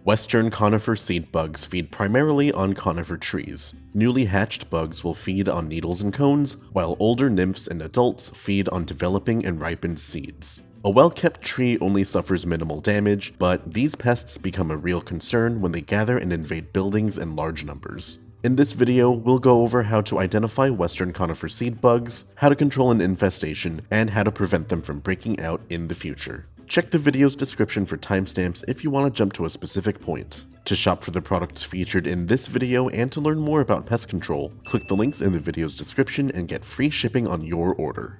Western Conifer Seed Bugs feed primarily on conifer trees. Newly hatched bugs will feed on needles and cones, while older nymphs and adults feed on developing and ripened seeds. A well-kept tree only suffers minimal damage, but these pests become a real concern when they gather and invade buildings in large numbers. In this video, we'll go over how to identify Western Conifer Seed Bugs, how to control an infestation, and how to prevent them from breaking out in the future. Check the video's description for timestamps if you want to jump to a specific point. To shop for the products featured in this video and to learn more about pest control, click the links in the video's description and get free shipping on your order.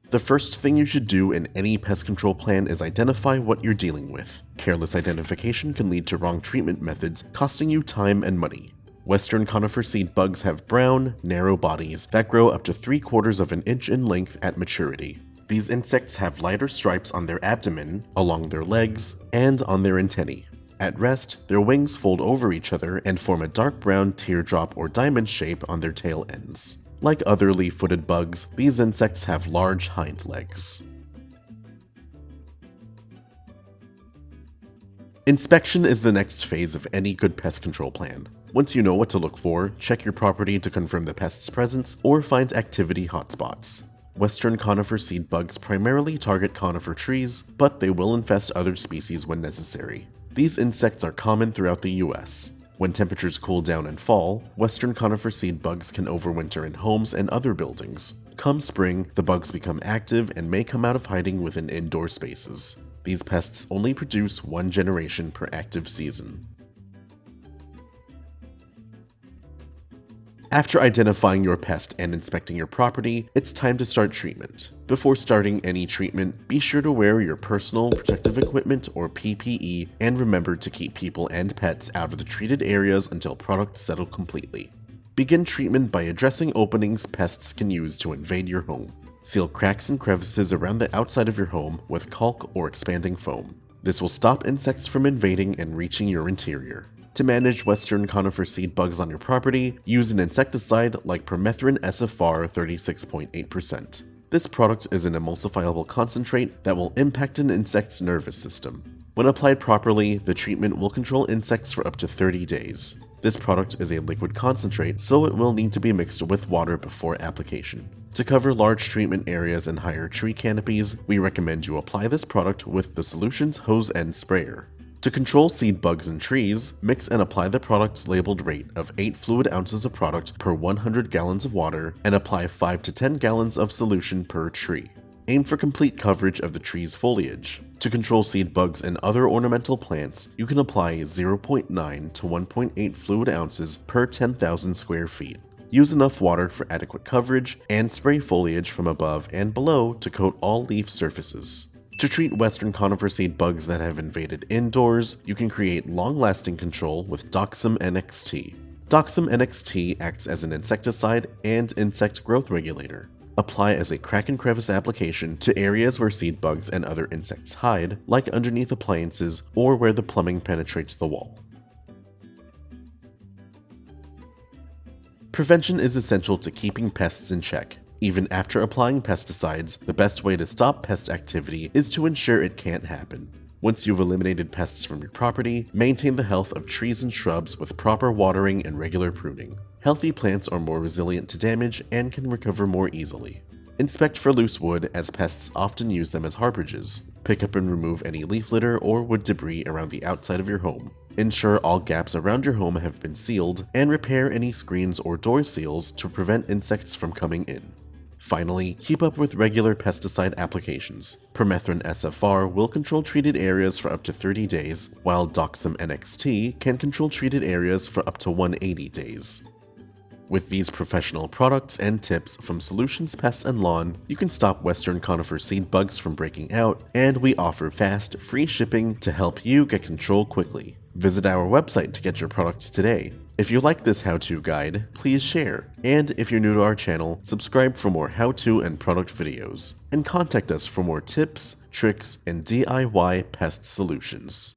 The first thing you should do in any pest control plan is identify what you're dealing with. Careless identification can lead to wrong treatment methods, costing you time and money. Western Conifer Seed Bugs have brown, narrow bodies that grow up to 3/4 of an inch in length at maturity. These insects have lighter stripes on their abdomen, along their legs, and on their antennae. At rest, their wings fold over each other and form a dark brown teardrop or diamond shape on their tail ends. Like other leaf-footed bugs, these insects have large hind legs. Inspection is the next phase of any good pest control plan. Once you know what to look for, check your property to confirm the pest's presence or find activity hotspots. Western Conifer Seed Bugs primarily target conifer trees, but they will infest other species when necessary. These insects are common throughout the US. When temperatures cool down and fall, Western Conifer Seed Bugs can overwinter in homes and other buildings. Come spring, the bugs become active and may come out of hiding within indoor spaces. These pests only produce one generation per active season. After identifying your pest and inspecting your property, it's time to start treatment. Before starting any treatment, be sure to wear your personal protective equipment or PPE and remember to keep people and pets out of the treated areas until products settle completely. Begin treatment by addressing openings pests can use to invade your home. Seal cracks and crevices around the outside of your home with caulk or expanding foam. This will stop insects from invading and reaching your interior. To manage Western Conifer Seed Bugs on your property, use an insecticide like Permethrin SFR 36.8%. This product is an emulsifiable concentrate that will impact an insect's nervous system. When applied properly, the treatment will control insects for up to 30 days. This product is a liquid concentrate, so it will need to be mixed with water before application. To cover large treatment areas and higher tree canopies, we recommend you apply this product with the solution's hose end sprayer. To control seed bugs in trees, mix and apply the product's labeled rate of 8 fluid ounces of product per 100 gallons of water and apply 5 to 10 gallons of solution per tree. Aim for complete coverage of the tree's foliage. To control seed bugs in other ornamental plants, you can apply 0.9 to 1.8 fluid ounces per 10,000 square feet. Use enough water for adequate coverage and spray foliage from above and below to coat all leaf surfaces. To treat Western Conifer Seed Bugs that have invaded indoors, you can create long-lasting control with Doxem NXT. Doxem NXT acts as an insecticide and insect growth regulator. Apply as a crack and crevice application to areas where seed bugs and other insects hide, like underneath appliances or where the plumbing penetrates the wall. Prevention is essential to keeping pests in check. Even after applying pesticides, the best way to stop pest activity is to ensure it can't happen. Once you've eliminated pests from your property, maintain the health of trees and shrubs with proper watering and regular pruning. Healthy plants are more resilient to damage and can recover more easily. Inspect for loose wood, as pests often use them as harborages. Pick up and remove any leaf litter or wood debris around the outside of your home. Ensure all gaps around your home have been sealed, and repair any screens or door seals to prevent insects from coming in. Finally, keep up with regular pesticide applications. Permethrin SFR will control treated areas for up to 30 days, while Doxem NXT can control treated areas for up to 180 days. With these professional products and tips from Solutions Pest and Lawn, you can stop Western Conifer Seed Bugs from breaking out, and we offer fast, free shipping to help you get control quickly. Visit our website to get your products today. If you like this how-to guide, please share. And if you're new to our channel, subscribe for more how-to and product videos. And contact us for more tips, tricks, and DIY pest solutions.